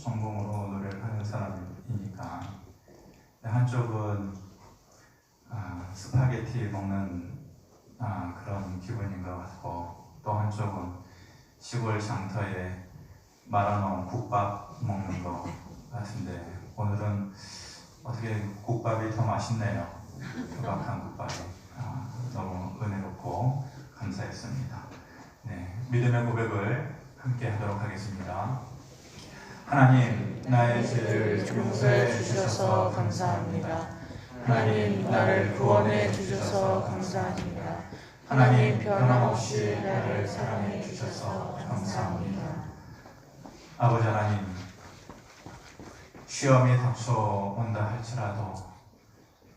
전공으로 노래를 하는 사람이니까 한쪽은 스파게티 먹는 그런 기분인 것 같고, 또 한쪽은 시골 장터에 말아놓은 국밥 먹는 것 같은데, 오늘은 어떻게 국밥이 더 맛있네요. 소박한 국밥이 너무 은혜롭고 감사했습니다. 네, 믿음의 고백을 함께 하도록 하겠습니다. 하나님, 나의 죄를 용서해 주셔서 감사합니다. 하나님, 나를 구원해 주셔서 감사합니다. 하나님, 변함없이 나를 사랑해 주셔서 감사합니다. 아버지 하나님, 시험이 닥쳐온다 할지라도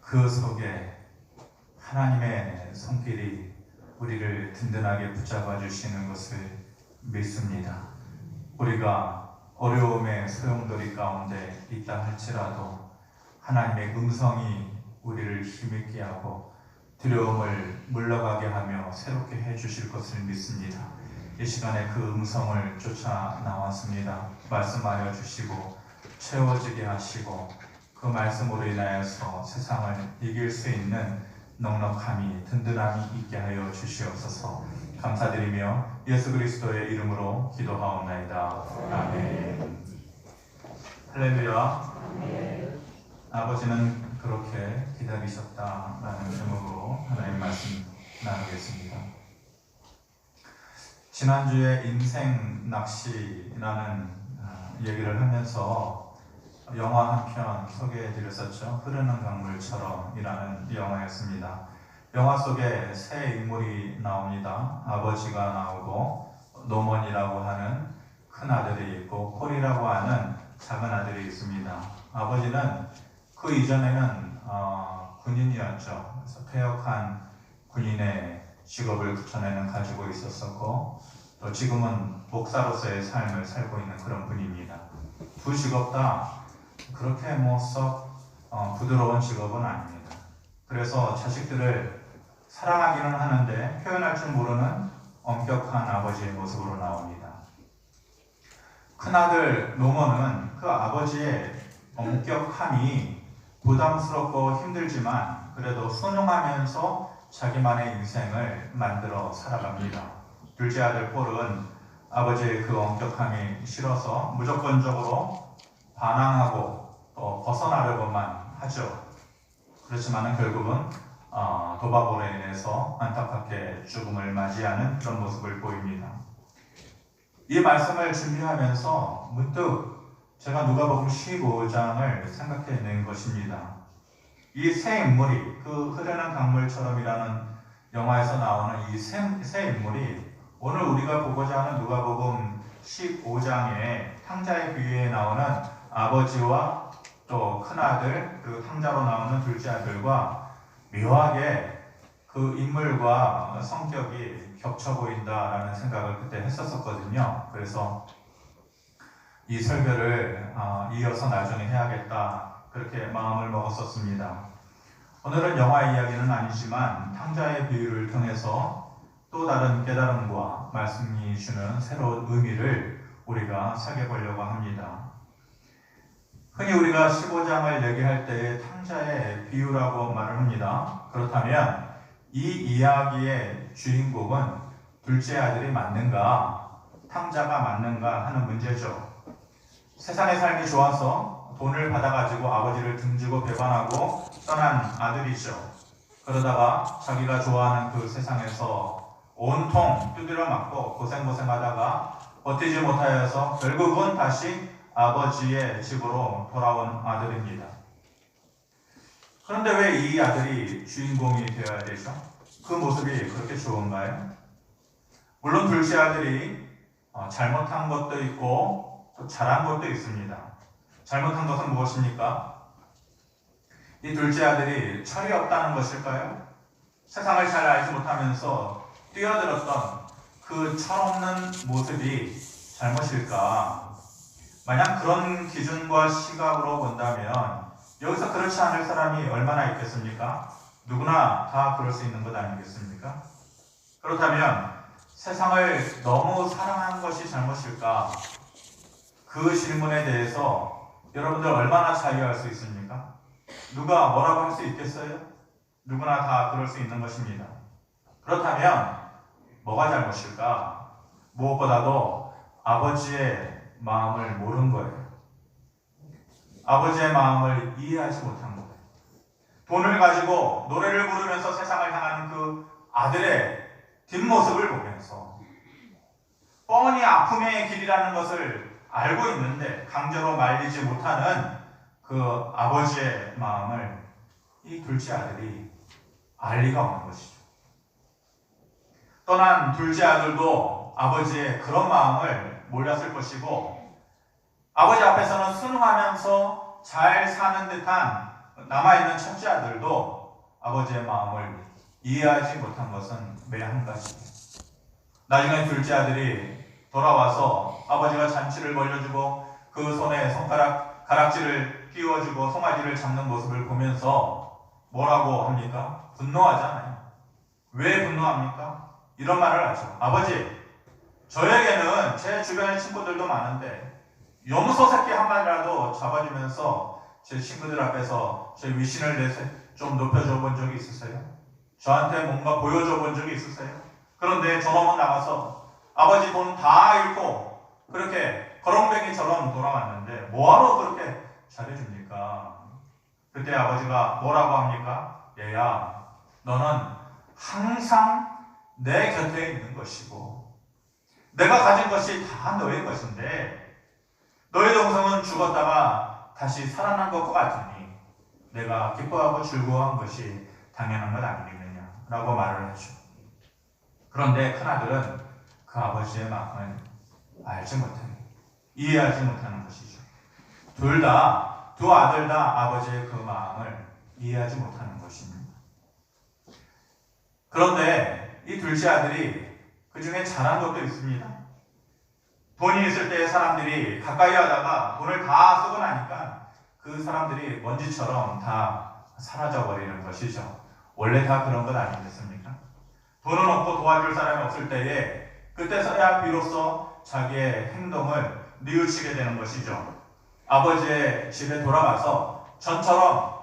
그 속에 하나님의 손길이 우리를 든든하게 붙잡아 주시는 것을 믿습니다. 우리가 어려움의 소용돌이 가운데 있다 할지라도 하나님의 음성이 우리를 힘있게 하고 두려움을 물러가게 하며 새롭게 해주실 것을 믿습니다. 이 시간에 그 음성을 쫓아 나왔습니다. 말씀하여 주시고 채워지게 하시고 그 말씀으로 인하여서 세상을 이길 수 있는 넉넉함이, 든든함이 있게 하여 주시옵소서. 감사드리며 예수 그리스도의 이름으로 기도하옵나이다. 아멘. 할렐루야. 아멘. 아버지는 그렇게 기다리셨다라는 제목으로 하나님 말씀 나누겠습니다. 지난주에 인생 낚시라는 얘기를 하면서 영화 한 편 소개해드렸었죠. 흐르는 강물처럼 이라는 영화였습니다. 영화 속에 세 인물이 나옵니다. 아버지가 나오고 노먼이라고 하는 큰 아들이 있고 폴이라고 하는 작은 아들이 있습니다. 아버지는 그 이전에는 군인이었죠. 그래서 폐역한 군인의 직업을 전에는 가지고 있었었고, 또 지금은 목사로서의 삶을 살고 있는 그런 분입니다. 두 직업 다 그렇게 썩 부드러운 직업은 아닙니다. 그래서 자식들을 사랑하기는 하는데 표현할 줄 모르는 엄격한 아버지의 모습으로 나옵니다. 큰아들 노먼은 그 아버지의 엄격함이 부담스럽고 힘들지만 그래도 순응하면서 자기만의 인생을 만들어 살아갑니다. 둘째 아들 폴은 아버지의 그 엄격함이 싫어서 무조건적으로 반항하고 또 벗어나려고만 하죠. 그렇지만 결국은 도박으로 인해서 안타깝게 죽음을 맞이하는 그런 모습을 보입니다. 이 말씀을 준비하면서 문득 제가 누가복음 15장을 생각해낸 것입니다. 이 세 인물이, 그 흐르는 강물처럼이라는 영화에서 나오는 이 세 인물이 오늘 우리가 보고자 하는 누가복음 15장의 탕자의 비유에 나오는 아버지와 또 큰아들, 그리고 탕자로 나오는 둘째 아들과 묘하게 그 인물과 성격이 겹쳐 보인다라는 생각을 그때 했었거든요. 그래서 이 설교를 이어서 나중에 해야겠다, 그렇게 마음을 먹었었습니다. 오늘은 영화 이야기는 아니지만 탕자의 비유를 통해서 또 다른 깨달음과 말씀이 주는 새로운 의미를 우리가 새겨보려고 합니다. 흔히 우리가 15장을 얘기할 때 탕자의 비유라고 말을 합니다. 그렇다면 이 이야기의 주인공은 둘째 아들이 맞는가, 탕자가 맞는가 하는 문제죠. 세상의 삶이 좋아서 돈을 받아가지고 아버지를 등지고 배반하고 떠난 아들이죠. 그러다가 자기가 좋아하는 그 세상에서 온통 두드려 맞고 고생하다가 버티지 못하여서 결국은 다시 아버지의 집으로 돌아온 아들입니다. 그런데 왜 이 아들이 주인공이 되어야 되죠? 그 모습이 그렇게 좋은가요? 물론 둘째 아들이 잘못한 것도 있고 또 잘한 것도 있습니다. 잘못한 것은 무엇입니까? 이 둘째 아들이 철이 없다는 것일까요? 세상을 잘 알지 못하면서 뛰어들었던 그 철없는 모습이 잘못일까? 만약 그런 기준과 시각으로 본다면 여기서 그렇지 않을 사람이 얼마나 있겠습니까? 누구나 다 그럴 수 있는 것 아니겠습니까? 그렇다면 세상을 너무 사랑한 것이 잘못일까? 그 질문에 대해서 여러분들 얼마나 자유할 수 있습니까? 누가 뭐라고 할 수 있겠어요? 누구나 다 그럴 수 있는 것입니다. 그렇다면 뭐가 잘못일까? 무엇보다도 아버지의 마음을 모른 거예요. 아버지의 마음을 이해하지 못한 거예요. 돈을 가지고 노래를 부르면서 세상을 향하는 그 아들의 뒷모습을 보면서 뻔히 아픔의 길이라는 것을 알고 있는데 강제로 말리지 못하는 그 아버지의 마음을 이 둘째 아들이 알 리가 없는 것이죠. 떠난 둘째 아들도 아버지의 그런 마음을 몰랐을 것이고 아버지 앞에서는 순응하면서 잘 사는 듯한 남아있는 첫째 아들도 아버지의 마음을 이해하지 못한 것은 매 한 가지예요. 나중에 둘째 아들이 돌아와서 아버지가 잔치를 벌려주고 그 손에 손가락 가락지를 끼워주고 송아지를 잡는 모습을 보면서 뭐라고 합니까? 분노하잖아요. 왜 분노합니까? 이런 말을 하죠. 아버지, 저에게는 제 주변의 친구들도 많은데 염소 새끼 한 마리라도 잡아주면서 제 친구들 앞에서 제 위신을 좀 높여줘 본 적이 있으세요? 저한테 뭔가 보여줘 본 적이 있으세요? 그런데 저놈은 나가서 아버지 돈 다 잃고 그렇게 거렁뱅이처럼 돌아왔는데 뭐하러 그렇게 잘해줍니까? 그때 아버지가 뭐라고 합니까? 얘야, 너는 항상 내 곁에 있는 것이고 내가 가진 것이 다 너의 것인데 너의 동생은 죽었다가 다시 살아난 것과 같으니 내가 기뻐하고 즐거워한 것이 당연한 것 아니겠느냐라고 말을 하죠. 그런데 큰아들은 그 아버지의 마음을 알지 못하는, 이해하지 못하는 것이죠. 두 아들 다 아버지의 그 마음을 이해하지 못하는 것입니다. 그런데 이 둘째 아들이 그 중에 잘한 것도 있습니다. 돈이 있을 때 사람들이 가까이 하다가 돈을 다 쓰고 나니까 그 사람들이 먼지처럼 다 사라져버리는 것이죠. 원래 다 그런 것 아니겠습니까? 돈은 없고 도와줄 사람이 없을 때에 그때서야 비로소 자기의 행동을 뉘우치게 되는 것이죠. 아버지의 집에 돌아가서 전처럼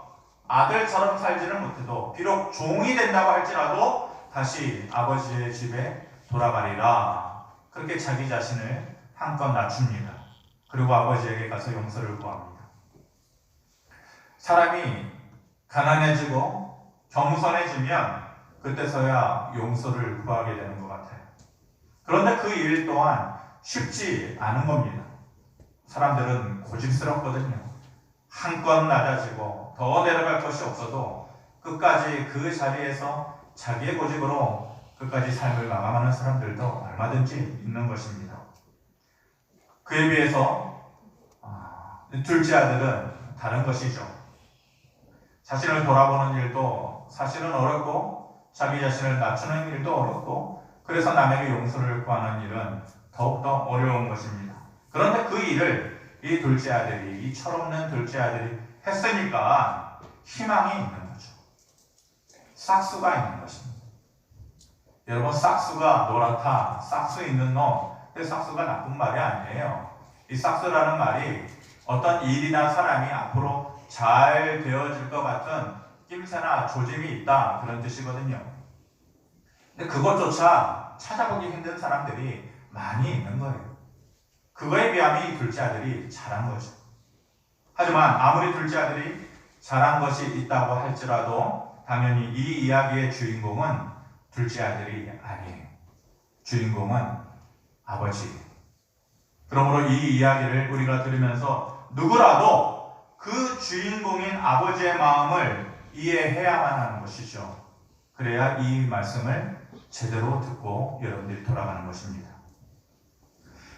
아들처럼 살지는 못해도 비록 종이 된다고 할지라도 다시 아버지의 집에 돌아가리라. 그렇게 자기 자신을 한껏 낮춥니다. 그리고 아버지에게 가서 용서를 구합니다. 사람이 가난해지고 겸손해지면 그때서야 용서를 구하게 되는 것 같아요. 그런데 그 일 또한 쉽지 않은 겁니다. 사람들은 고집스럽거든요. 한껏 낮아지고 더 내려갈 것이 없어도 끝까지 그 자리에서 자기의 고집으로 끝까지 삶을 마감하는 사람들도 얼마든지 있는 것입니다. 그에 비해서 둘째 아들은 다른 것이죠. 자신을 돌아보는 일도 사실은 어렵고 자기 자신을 낮추는 일도 어렵고 그래서 남에게 용서를 구하는 일은 더욱더 어려운 것입니다. 그런데 그 일을 이 둘째 아들이, 이 철없는 둘째 아들이 했으니까 희망이 있는 거죠. 싹수가 있는 것입니다. 여러분, 싹수가 노랗다, 싹수 있는 놈, 싹수가 나쁜 말이 아니에요. 이 싹수라는 말이 어떤 일이나 사람이 앞으로 잘 되어질 것 같은 낌새나 조짐이 있다, 그런 뜻이거든요. 근데 그것조차 찾아보기 힘든 사람들이 많이 있는 거예요. 그거에 비하면 이 둘째 아들이 잘한 거죠. 하지만 아무리 둘째 아들이 잘한 것이 있다고 할지라도 당연히 이 이야기의 주인공은 둘째 아들이 아니에요. 주인공은 아버지. 그러므로 이 이야기를 우리가 들으면서 누구라도 그 주인공인 아버지의 마음을 이해해야만 하는 것이죠. 그래야 이 말씀을 제대로 듣고 여러분들이 돌아가는 것입니다.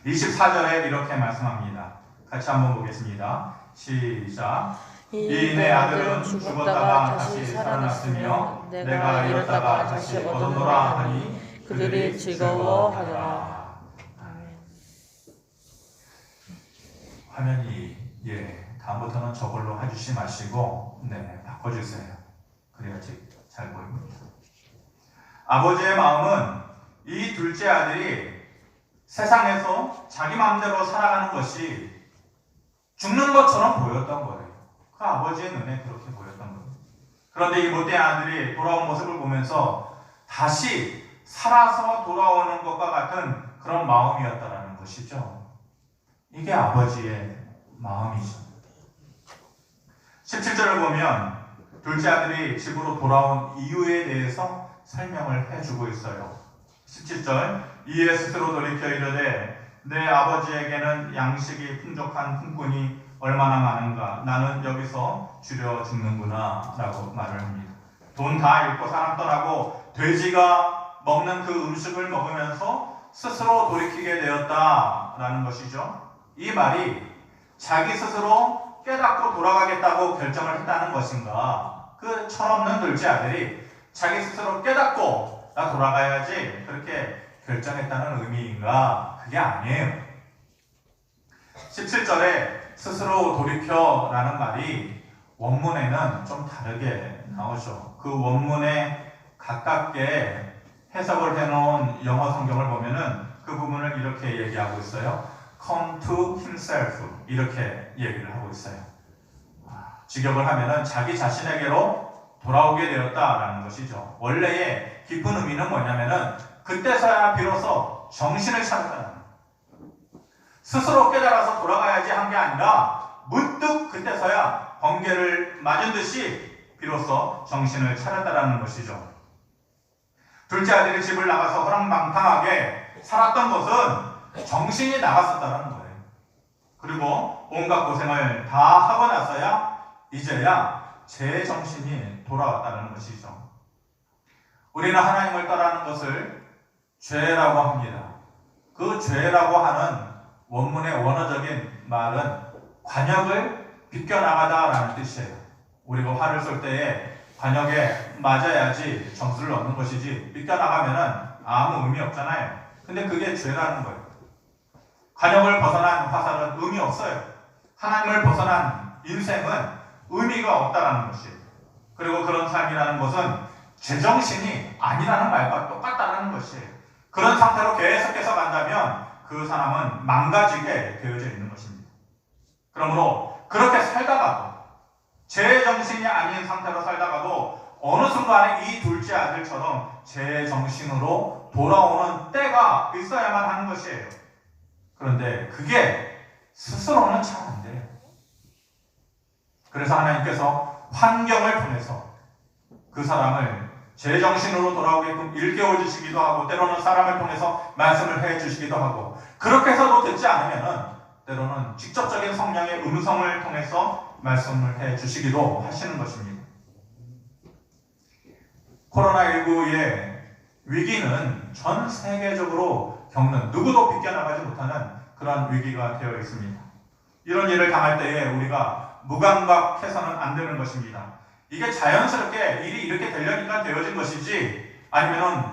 24절에 이렇게 말씀합니다. 같이 한번 보겠습니다. 시작. 이 내 아들은 죽었다가 다시 살아났으며 내가 잃었다가 다시 얻었노라 하니 그들이 즐거워하더라. 화면이 다음부터는 저걸로 해주시 마시고 바꿔주세요. 그래야지 잘 보입니다. 아버지의 마음은 이 둘째 아들이 세상에서 자기 마음대로 살아가는 것이 죽는 것처럼 보였던 거예요. 그 아버지의 눈에 그렇게 보였던 거예요. 그런데 이 못된 아들이 돌아온 모습을 보면서 다시 살아서 돌아오는 것과 같은 그런 마음이었다라는 것이죠. 이게 아버지의 마음이죠. 17절을 보면 둘째 아들이 집으로 돌아온 이유에 대해서 설명을 해주고 있어요. 17절, 이에 스스로 돌이켜 이르되 내 아버지에게는 양식이 풍족한 품꾼이 얼마나 많은가, 나는 여기서 줄여 죽는구나 라고 말을 합니다. 돈 다 잃고 사람 떠나고 돼지가 먹는 그 음식을 먹으면서 스스로 돌이키게 되었다라는 것이죠. 이 말이 자기 스스로 깨닫고 돌아가겠다고 결정을 했다는 것인가, 그 철없는 둘째 아들이 자기 스스로 깨닫고 나 돌아가야지 그렇게 결정했다는 의미인가? 그게 아니에요. 17절에 스스로 돌이켜라는 말이 원문에는 좀 다르게 나오죠. 그 원문에 가깝게 해석을 해놓은 영어 성경을 보면은 그 부분을 이렇게 얘기하고 있어요. Come to himself, 이렇게 얘기를 하고 있어요. 직역을 하면은 자기 자신에게로 돌아오게 되었다라는 것이죠. 원래의 깊은 의미는 뭐냐면은 그때서야 비로소 정신을 차렸다는 거예요. 스스로 깨달아서 돌아가야지 한 게 아니라 문득 그때서야 번개를 맞은 듯이 비로소 정신을 차렸다라는 것이죠. 둘째 아들이 집을 나가서 허랑방탕하게 살았던 것은 정신이 나갔었다는 거예요. 그리고 온갖 고생을 다 하고 나서야 이제야 제 정신이 돌아왔다는 것이죠. 우리는 하나님을 떠나는 것을 죄라고 합니다. 그 죄라고 하는 원문의 원어적인 말은 관역을 비껴나가다라는 뜻이에요. 우리가 화를 쏠 때에 관역에 맞아야지 점수를 얻는 것이지 비껴나가면은 아무 의미 없잖아요. 근데 그게 죄라는 거예요. 관역을 벗어난 화살은 의미 없어요. 하나님을 벗어난 인생은 의미가 없다라는 것이에요. 그리고 그런 삶이라는 것은 제정신이 아니라는 말과 똑같다는 것이에요. 그런 상태로 계속해서 간다면 그 사람은 망가지게 되어져 있는 것입니다. 그러므로 그렇게 살다가도 제정신이 아닌 상태로 살다가도 어느 순간에 이 둘째 아들처럼 제정신으로 돌아오는 때가 있어야만 하는 것이에요. 그런데 그게 스스로는 잘 안 돼요. 그래서 하나님께서 환경을 통해서 그 사람을 제정신으로 돌아오게끔 일깨워 주시기도 하고, 때로는 사람을 통해서 말씀을 해 주시기도 하고, 그렇게 해서도 듣지 않으면은 때로는 직접적인 성령의 음성을 통해서 말씀을 해 주시기도 하시는 것입니다. 코로나19의 위기는 전 세계적으로 겪는, 누구도 비껴나가지 못하는 그런 위기가 되어 있습니다. 이런 일을 당할 때에 우리가 무감각해서는 안 되는 것입니다. 이게 자연스럽게 일이 이렇게 되려니까 되어진 것이지, 아니면은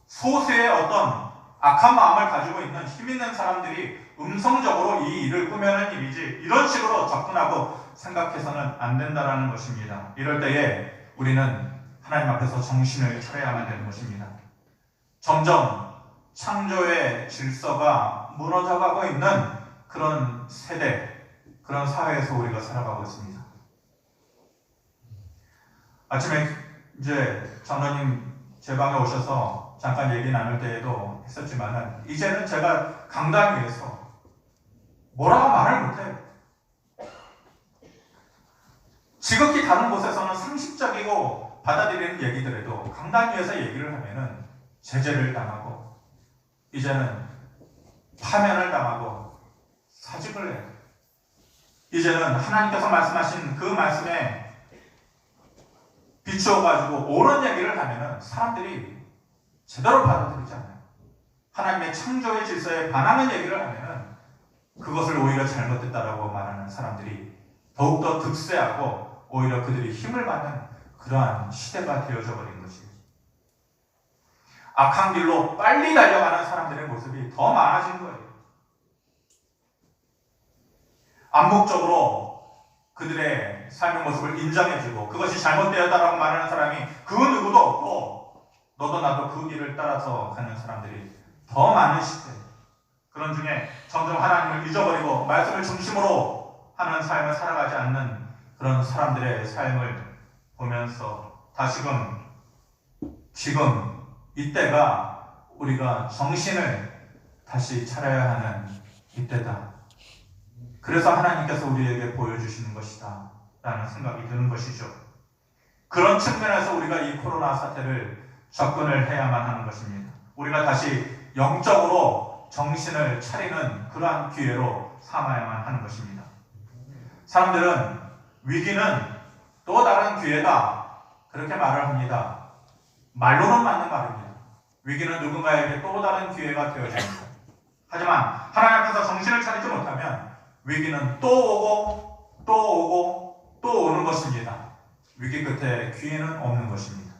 소수의 어떤 악한 마음을 가지고 있는 힘 있는 사람들이 음성적으로 이 일을 꾸며낸 일이지, 이런 식으로 접근하고 생각해서는 안 된다라는 것입니다. 이럴 때에 우리는 하나님 앞에서 정신을 차려야만 되는 것입니다. 점점 창조의 질서가 무너져가고 있는 그런 세대, 그런 사회에서 우리가 살아가고 있습니다. 아침에 이제 장로님 제 방에 오셔서 잠깐 얘기 나눌 때에도 했었지만은, 이제는 제가 강단 위에서 뭐라고 말을 못해요. 지극히 다른 곳에서는 상식적이고 받아들이는 얘기들에도 강단 위에서 얘기를 하면은 제재를 당하고, 이제는 파면을 당하고 사직을 해요. 이제는 하나님께서 말씀하신 그 말씀에 비추어가지고 옳은 얘기를 하면은 사람들이 제대로 받아들이지 않아요. 하나님의 창조의 질서에 반하는 얘기를 하면은 그것을 오히려 잘못됐다라고 말하는 사람들이 더욱더 득세하고 오히려 그들이 힘을 받는 그러한 시대가 되어져 버린 것이에요. 악한 길로 빨리 달려가는 사람들의 모습이 더 많아진 거예요. 암묵적으로 그들의 삶의 모습을 인정해주고 그것이 잘못되었다라고 말하는 사람이 그 누구도 없고, 너도 나도 그 길을 따라서 가는 사람들이 더 많은 시대. 그런 중에 점점 하나님을 잊어버리고 말씀을 중심으로 하는 삶을 살아가지 않는 그런 사람들의 삶을 보면서 다시금 지금 이때가 우리가 정신을 다시 차려야 하는 이때다. 그래서 하나님께서 우리에게 보여주시는 것이다 라는 생각이 드는 것이죠. 그런 측면에서 우리가 이 코로나 사태를 접근을 해야만 하는 것입니다. 우리가 다시 영적으로 정신을 차리는 그러한 기회로 삼아야만 하는 것입니다. 사람들은 위기는 또 다른 기회다 그렇게 말을 합니다. 말로는 맞는 말입니다. 위기는 누군가에게 또 다른 기회가 되어집니다. 하지만 하나님 앞에서 정신을 차리지 못하면 위기는 또 오고 또 오고 또 오는 것입니다. 위기 끝에 기회는 없는 것입니다.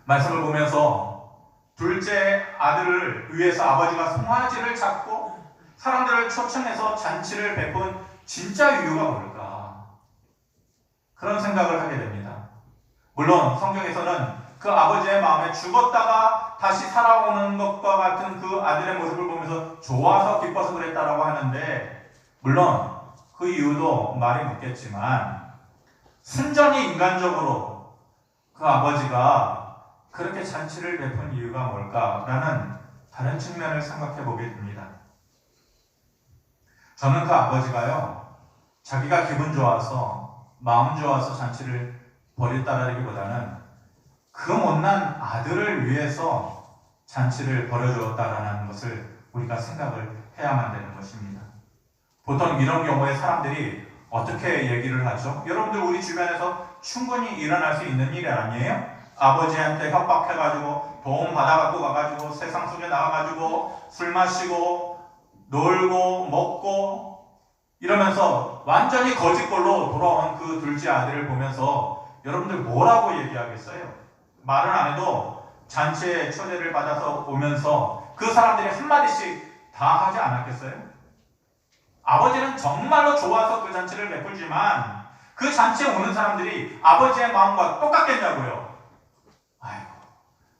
말씀을 보면서 둘째 아들을 위해서 아버지가 송아지를 잡고 사람들을 초청해서 잔치를 베푼 진짜 이유가 뭘까? 그런 생각을 하게 됩니다. 물론 성경에서는 그 아버지의 마음에 죽었다가 다시 살아오는 것과 같은 그 아들의 모습을 보면서 좋아서 기뻐서 그랬다라고 하는데, 물론 그 이유도 말이 묻겠지만 순전히 인간적으로 그 아버지가 그렇게 잔치를 베푼 이유가 뭘까라는 다른 측면을 생각해 보게 됩니다. 저는 그 아버지가요, 자기가 기분 좋아서 마음 좋아서 잔치를 벌였다라기보다는 그 못난 아들을 위해서 잔치를 벌여주었다라는 것을 우리가 생각을 해야만 되는 것입니다. 보통 이런 경우에 사람들이 어떻게 얘기를 하죠? 여러분들 우리 주변에서 충분히 일어날 수 있는 일이 아니에요? 아버지한테 협박해가지고 돈 받아갖고 가가지고 세상 속에 나가가지고 술 마시고 놀고 먹고 이러면서 완전히 거짓골로 돌아온 그 둘째 아들을 보면서 여러분들 뭐라고 얘기하겠어요? 말은 안 해도 잔치에 초대를 받아서 오면서 그 사람들이 한마디씩 다 하지 않았겠어요? 아버지는 정말로 좋아서 그 잔치를 베풀지만 그 잔치에 오는 사람들이 아버지의 마음과 똑같겠냐고요. 아이고,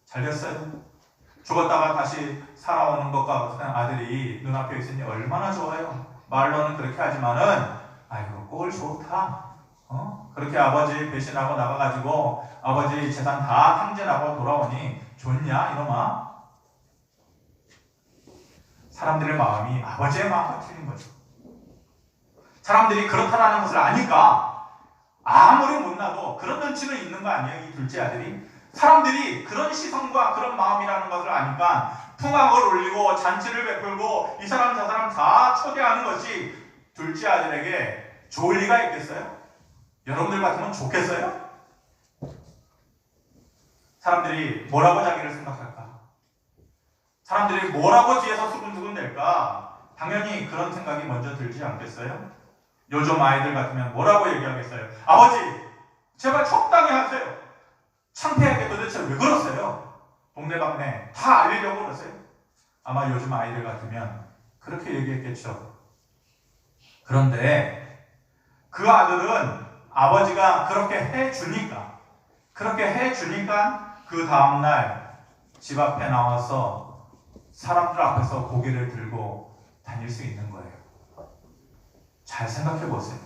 잘 됐어요. 죽었다가 다시 살아오는 것과 같은 아들이 눈앞에 있으니 얼마나 좋아요. 말로는 그렇게 하지만은 아이고 꼴 좋다. 그렇게 아버지 배신하고 나가가지고 아버지 재산 다 탕진하고 돌아오니 좋냐 이놈아. 사람들의 마음이 아버지의 마음과 틀린 거죠. 사람들이 그렇다라는 것을 아니까 아무리 못나도 그런 눈치는 있는 거 아니에요? 이 둘째 아들이. 사람들이 그런 시선과 그런 마음이라는 것을 아니까 풍악을 올리고 잔치를 베풀고 이 사람 저 사람 다 초대하는 것이 둘째 아들에게 좋을 리가 있겠어요? 여러분들 같으면 좋겠어요? 사람들이 뭐라고 자기를 생각할까? 사람들이 뭐라고 뒤에서 수근수근 댈까? 당연히 그런 생각이 먼저 들지 않겠어요? 요즘 아이들 같으면 뭐라고 얘기하겠어요? 아버지, 제발 적당히 하세요. 창피하게 도대체 왜 그러세요? 동네방네 다 알리려고 그러세요? 아마 요즘 아이들 같으면 그렇게 얘기했겠죠. 그런데 그 아들은 아버지가 그렇게 해주니까 그 다음날 집 앞에 나와서 사람들 앞에서 고개를 들고 다닐 수 있는 거예요. 잘 생각해 보세요.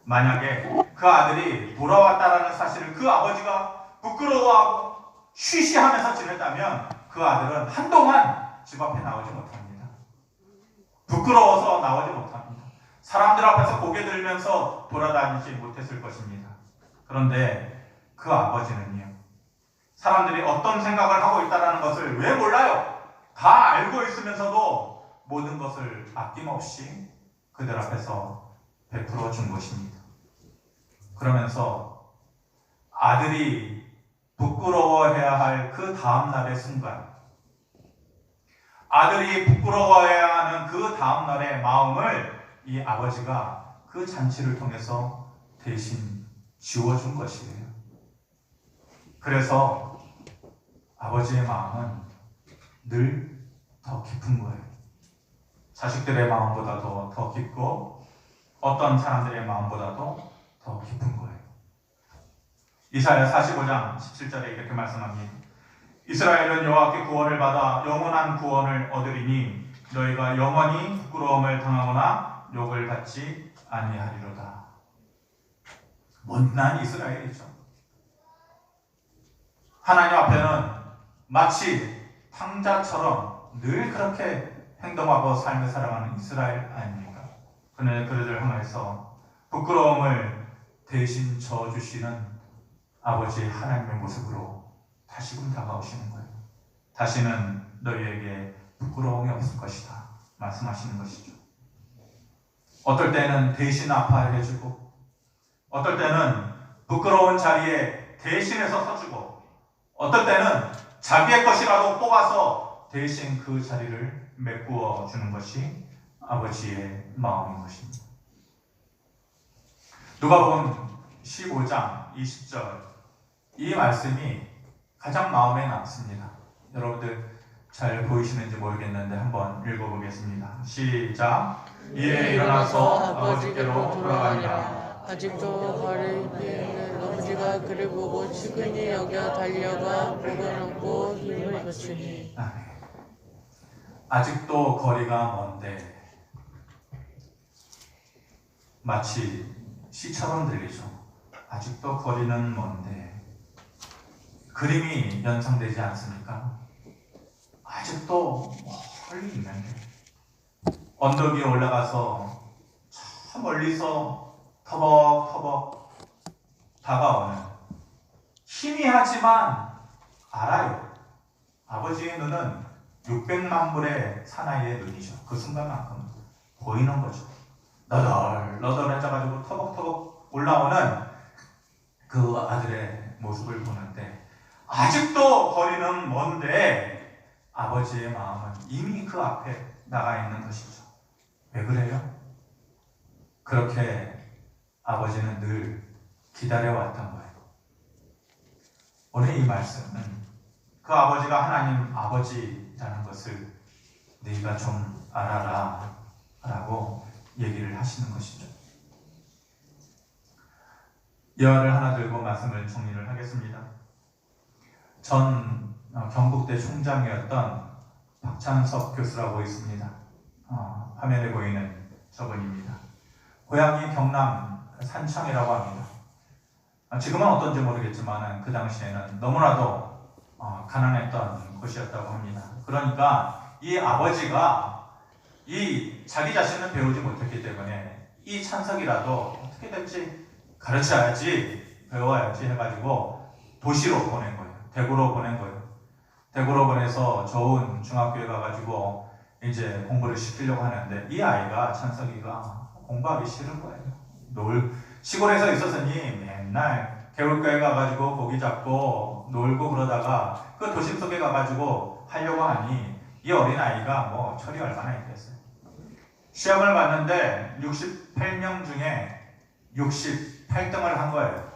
만약에 그 아들이 돌아왔다라는 사실을 그 아버지가 부끄러워하고 쉬쉬하면서 지냈다면 그 아들은 한동안 집 앞에 나오지 못합니다. 부끄러워서 나오지 못합니다. 사람들 앞에서 고개 들면서 돌아다니지 못했을 것입니다. 그런데 그 아버지는요, 사람들이 어떤 생각을 하고 있다는 것을 왜 몰라요? 다 알고 있으면서도 모든 것을 아낌없이 그들 앞에서 베풀어 준 것입니다. 그러면서 아들이 부끄러워해야 할 그 다음날의 순간, 아들이 부끄러워해야 하는 그 다음날의 마음을 이 아버지가 그 잔치를 통해서 대신 지워준 것이에요. 그래서 아버지의 마음은 늘 더 깊은 거예요. 자식들의 마음보다도 더 깊고 어떤 사람들의 마음보다도 더 깊은 거예요. 이사야 45장 17절에 이렇게 말씀합니다. 이스라엘은 여호와께 구원을 받아 영원한 구원을 얻으리니 너희가 영원히 부끄러움을 당하거나 욕을 받지 아니하리로다. 못난 이스라엘이죠. 하나님 앞에는 마치 탕자처럼 늘 그렇게 행동하고 삶을 살아가는 이스라엘 아닙니까? 그는 그들을 향해서 부끄러움을 대신 져주시는 아버지 하나님의 모습으로 다시금 다가오시는 거예요. 다시는 너희에게 부끄러움이 없을 것이다 말씀하시는 것이죠. 어떨 때는 대신 아파하게 해주고, 어떨 때는 부끄러운 자리에 대신해서 서주고, 어떨 때는 자기의 것이라도 뽑아서 대신 그 자리를 메꾸어 주는 것이 아버지의 마음인 것입니다. 누가복음 15장 20절, 이 말씀이 가장 마음에 남습니다. 여러분들 잘 보이시는지 모르겠는데 한번 읽어보겠습니다. 시작. 이에 일어나서 아버지께로 돌아가니라. 아직도 거리 위에 있는 아버지가 그를 보고 측은히 여겨 달려가 복을 얻고 힘을 갖추니. 아직도 거리가 먼데 마치 시처럼 들리죠. 아직도 거리는 먼데 그림이 연상되지 않습니까? 아직도 멀리 있는데 언덕 위에 올라가서 저 멀리서 터벅터벅 다가오는 희미하지만 알아요. 아버지의 눈은 600만 불의 사나이의 눈이죠. 그 순간만큼 보이는 거죠. 너덜너덜해져가지고 터벅터벅 올라오는 그 아들의 모습을 보는데 아직도 거리는 먼데 아버지의 마음은 이미 그 앞에 나가 있는 것이죠. 왜 그래요? 그렇게 아버지는 늘 기다려왔던 거예요. 오늘 이 말씀은 그 아버지가 하나님 아버지라는 것을 네가 좀 알아라 라고 얘기를 하시는 것이죠. 예화를 하나 들고 말씀을 정리를 하겠습니다. 전 경북대 총장이었던 박찬석 교수라고 있습니다. 화면에 보이는 저분입니다. 고향이 경남 산청이라고 합니다. 지금은 어떤지 모르겠지만 그 당시에는 너무나도 가난했던 곳이었다고 합니다. 그러니까 이 아버지가 이 자기 자신은 배우지 못했기 때문에 이 찬석이라도 어떻게 될지 가르쳐야지, 배워야지 해가지고 도시로 보낸 거예요. 대구로 보낸 거예요. 대구로 보내서 좋은 중학교에 가가지고 이제 공부를 시키려고 하는데 이 아이가, 찬석이가 공부하기 싫은 거예요. 시골에서 있었으니 맨날 개울가에 가가지고 고기 잡고 놀고 그러다가 그 도심 속에 가가지고 하려고 하니 이 어린아이가 뭐 철이 얼마나 있겠어요. 시험을 봤는데 68명 중에 68등을 한 거예요.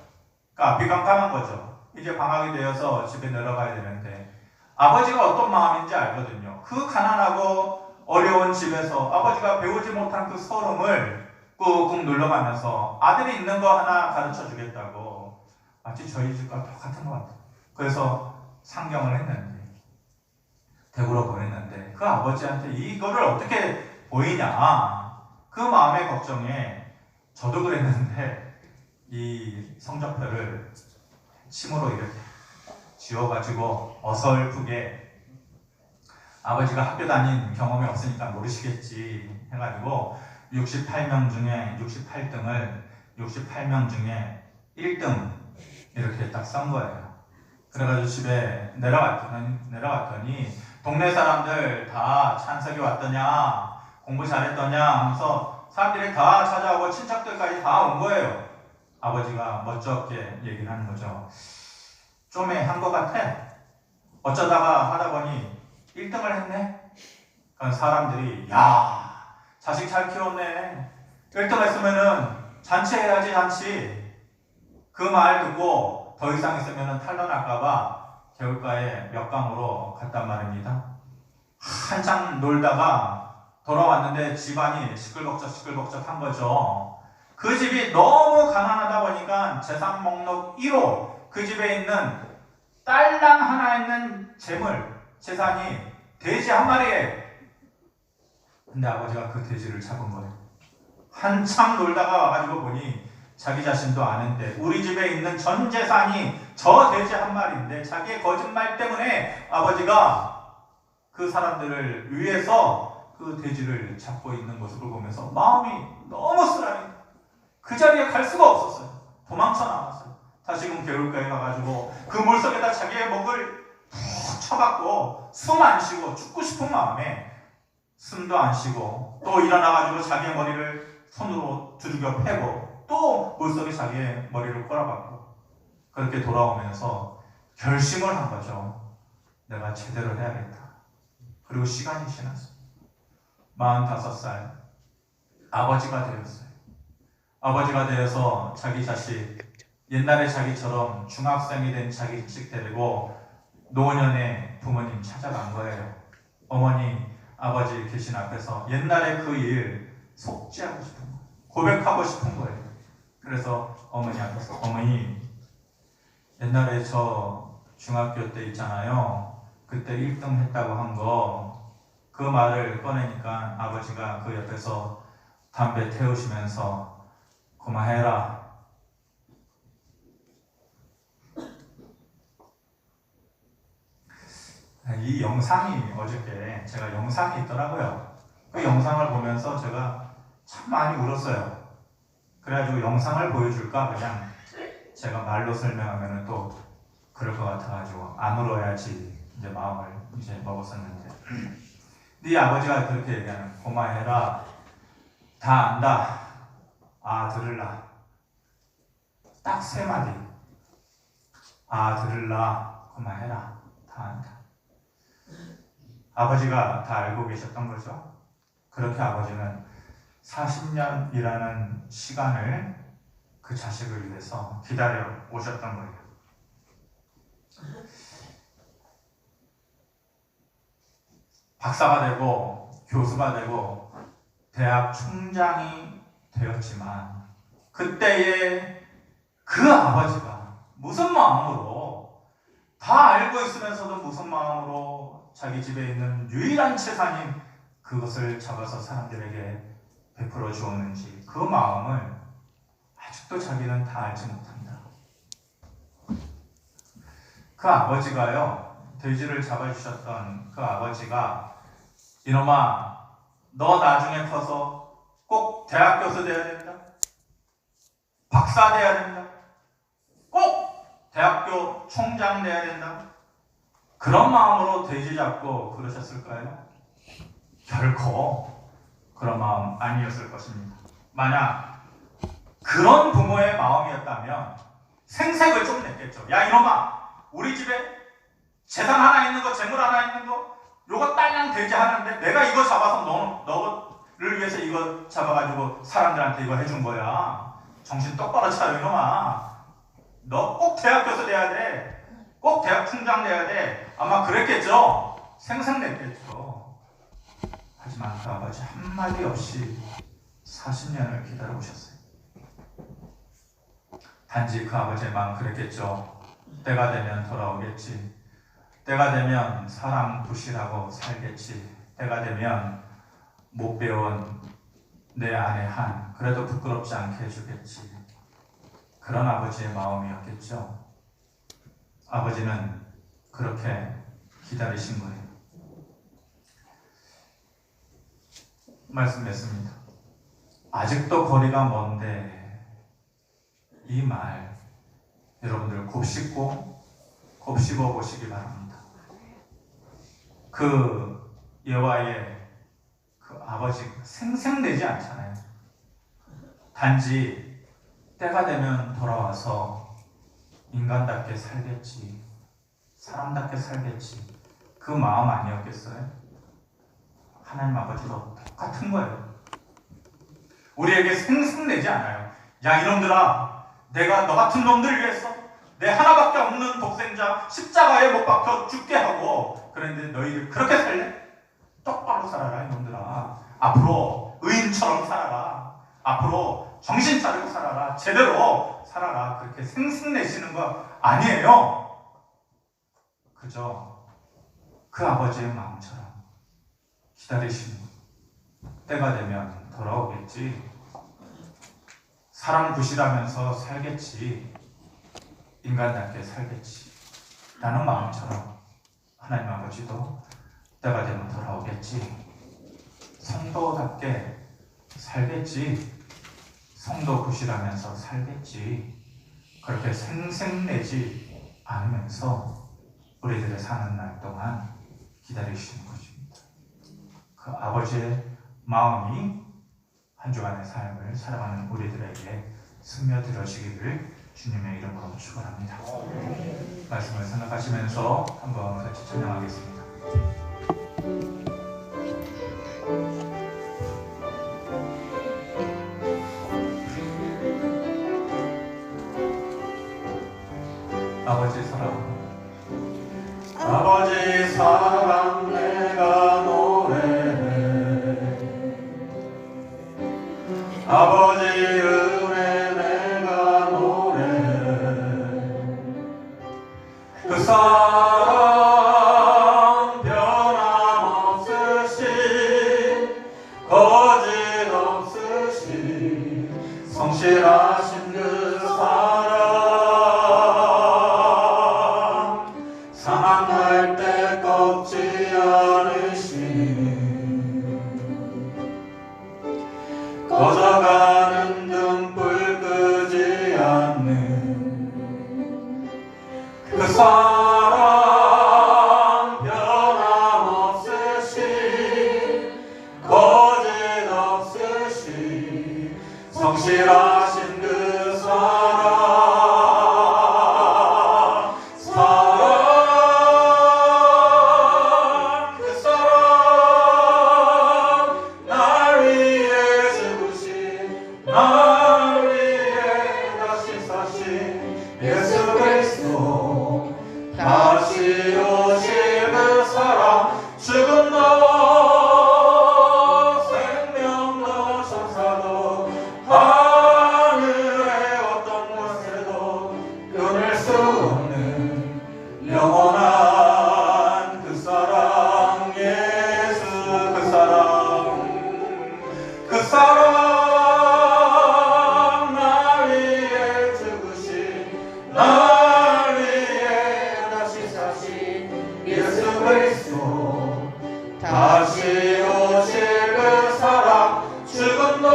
그러니까 앞이 깜깜한 거죠. 이제 방학이 되어서 집에 내려가야 되는데 아버지가 어떤 마음인지 알거든요. 그 가난하고 어려운 집에서 아버지가 배우지 못한 그 서름을 꾹꾹 눌러가면서 아들이 있는 거 하나 가르쳐 주겠다고 마치 저희 집과 똑같은 것 같아요. 그래서 상경을 했는데 대구로 보냈는데 그 아버지한테 이거를 어떻게 보이냐 그 마음의 걱정에 저도 그랬는데 이 성적표를 침으로 이렇게 지워가지고 어설프게 아버지가 학교 다닌 경험이 없으니까 모르시겠지 해가지고 68명 중에 68등을 68명 중에 1등 이렇게 딱 쏜 거예요. 그래가지고 집에 내려갔더니 동네 사람들 다 찬석이 왔더냐 공부 잘했더냐 하면서 사람들이 다 찾아오고 친척들까지 다 온 거예요. 아버지가 멋쩍게 얘기를 하는 거죠. 좀 한 것 같아. 어쩌다가 하다 보니 1등을 했네. 그러니까 사람들이 야 자식 잘 키웠네. 1등 했으면은 잔치해야지 잔치. 그 말 듣고 더 이상 있으면은 탈락할까봐 개울가에 몇 강으로 갔단 말입니다. 한참 놀다가 돌아왔는데 집안이 시끌벅적 한 거죠. 그 집이 너무 가난하다 보니까 재산 목록 1호 그 집에 있는 딸랑 하나 있는 재산이 돼지 한 마리에 근데 아버지가 그 돼지를 잡은 거예요. 한참 놀다가 와가지고 보니 자기 자신도 아는데 우리 집에 있는 전 재산이 저 돼지 한 마리인데 자기의 거짓말 때문에 아버지가 그 사람들을 위해서 그 돼지를 잡고 있는 모습을 보면서 마음이 너무 쓰라린 그 자리에 갈 수가 없었어요. 도망쳐 나왔어요. 다시금 개울가에 가가지고 그 물속에다 자기의 목을 푹 쳐박고 숨 안 쉬고 죽고 싶은 마음에 숨도 안 쉬고 또 일어나가지고 자기의 머리를 손으로 두들겨 패고 또 물속에 자기의 머리를 꼬라박고 그렇게 돌아오면서 결심을 한 거죠. 내가 제대로 해야겠다. 그리고 시간이 지났어요. 45살 아버지가 되었어요. 아버지가 되어서 자기 자식 옛날에 자기처럼 중학생이 된 자기 자식 데리고 노년에 부모님 찾아간 거예요. 어머니, 아버지 계신 앞에서 옛날에 그 일 속죄하고 싶은 거예요. 고백하고 싶은 거예요. 그래서 어머니 앞에서 어머니 옛날에 저 중학교 때 있잖아요. 그때 1등 했다고 한 거 그 말을 꺼내니까 아버지가 그 옆에서 담배 태우시면서 그만해라. 이 영상이 어저께 제가 영상이 있더라고요. 그 영상을 보면서 제가 참 많이 울었어요. 그래가지고 영상을 보여줄까 그냥 제가 말로 설명하면 또 그럴 것 같아가지고 안 울어야지 이제 마음을 이제 먹었었는데 네 아버지가 그렇게 얘기하는 고마해라 다 안다 아 들을라 딱 3마디 아 들을라 고마해라 다 안다. 아버지가 다 알고 계셨던 거죠. 그렇게 아버지는 40년이라는 시간을 그 자식을 위해서 기다려 오셨던 거예요. 박사가 되고 교수가 되고 대학 총장이 되었지만 그때의 그 아버지가 무슨 마음으로 다 알고 있으면서도 무슨 마음으로 자기 집에 있는 유일한 재산인 그것을 잡아서 사람들에게 베풀어 주었는지 그 마음을 아직도 자기는 다 알지 못합니다. 그 아버지가요, 돼지를 잡아주셨던 그 아버지가 이놈아 너 나중에 커서 꼭 대학 교수 돼야 된다. 박사 돼야 된다. 꼭 대학교 총장 돼야 된다. 그런 마음으로 돼지 잡고 그러셨을까요? 결코 그런 마음 아니었을 것입니다. 만약 그런 부모의 마음이었다면 생색을 좀 냈겠죠. 야 이놈아 우리 집에 재산 하나 있는 거 재물 하나 있는 거 요거 딸랑 돼지 하는데 내가 이거 잡아서 너를 위해서 이거 잡아가지고 사람들한테 이거 해준 거야. 정신 똑바로 차려 이놈아. 너 꼭 대학 교수 돼야 돼. 꼭 대학 총장 돼야 돼. 아마 그랬겠죠. 생색냈겠죠. 하지만 그 아버지 한마디 없이 40년을 기다려오셨어요. 단지 그 아버지의 마음 그랬겠죠. 때가 되면 돌아오겠지. 때가 되면 사람 부실하고 살겠지. 때가 되면 못 배운 내 아내 한 그래도 부끄럽지 않게 해주겠지. 그런 아버지의 마음이었겠죠. 아버지는 그렇게 기다리신 거예요. 말씀했습니다. 아직도 거리가 먼데 이 말 여러분들 곱씹고 곱씹어 보시기 바랍니다. 그 여호와의 그 아버지 생색내지 않잖아요. 단지 때가 되면 돌아와서 인간답게 살겠지, 사람답게 살겠지. 그 마음 아니었겠어요? 하나님 아버지도 똑같은 거예요. 우리에게 생색내지 않아요. 야 이놈들아, 내가 너 같은 놈들 위해서 내 하나밖에 없는 독생자 십자가에 못 박혀 죽게 하고 그런데 너희들 그렇게 살래? 똑바로 살아라 이놈들아. 앞으로 의인처럼 살아라. 앞으로 정신 차리고 살아라. 제대로 살아라. 그렇게 생색내시는 거 아니에요. 그저 그 아버지의 마음처럼 기다리시는 거. 때가 되면 돌아오겠지. 사람 구실하면서 살겠지, 인간답게 살겠지 라는 마음처럼 하나님 아버지도 때가 되면 돌아오겠지, 성도답게 살겠지, 성도 구실하면서 살겠지, 그렇게 생색내지 않으면서 우리들의 사는 날 동안 기다리시는 것입니다. 그 아버지의 마음이 한 주간의 삶을 살아가는 우리들에게 스며들어지기를 주님의 이름으로 축원합니다. 말씀을 생각하시면서 한번 같이 찬양하겠습니다. 아버지 사랑, 아버지 사랑 내가 노래해, 아버지 은혜 내가 노래해, 그 사랑 변함없으시, 거짓없으시, 성실하신 그 사랑, 상할 때 꺾지 않으시니, 꺼져가는 등불 끄지 않는 그 사랑 변함없으시, 거짓없으시, 성실하신 그 사랑, 사랑, 그 사랑, 날 위해 죽으신, 날 위해 다시 사신 예수 그리스도, 다시 오실 그 사랑, 죽음도 생명도 천사도 하늘의 어떤 곳에도 끊을 수 없는 영원한 그 사랑, 예수 그 사랑, 그 사랑, 날 위해 죽으신, 날 위해 다시 사신 예수 그리스도, 다시 오실 그 사랑, 죽음도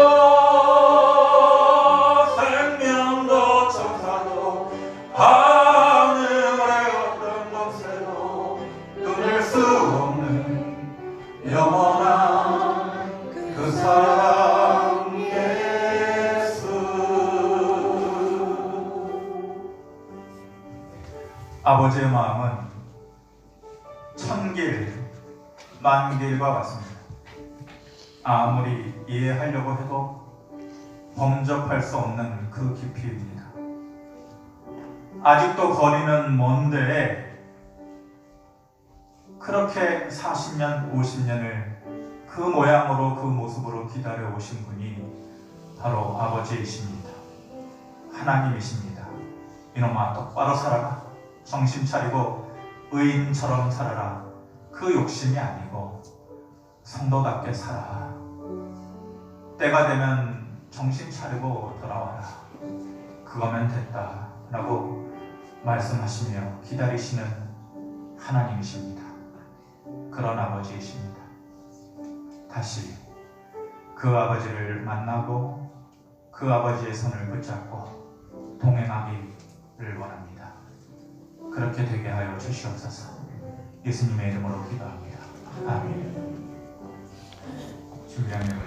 생명도 천사도 하늘의 어떤 곳에도 끊을 수 없는 영원한 그 사랑, 예수. 아버지의 마음은 천길 만길과 같습니다. 아무리 이해하려고 해도 범접할 수 없는 그 깊이입니다. 아직도 거리는 먼데 그렇게 40년, 50년을 그 모양으로 그 모습으로 기다려 오신 분이 바로 아버지이십니다. 하나님이십니다. 이놈아 똑바로 살아라, 정신 차리고 의인처럼 살아라, 그 욕심이 아니고 성도답게 살아, 때가 되면 정신 차리고 돌아와라, 그거면 됐다 라고 말씀하시며 기다리시는 하나님이십니다. 그런 아버지이십니다. 다시 그 아버지를 만나고 그 아버지의 손을 붙잡고 동행하기를 원합니다. 그렇게 되게 하여 주시옵소서. 예수님의 이름으로 기도합니다. 아멘. 준비하면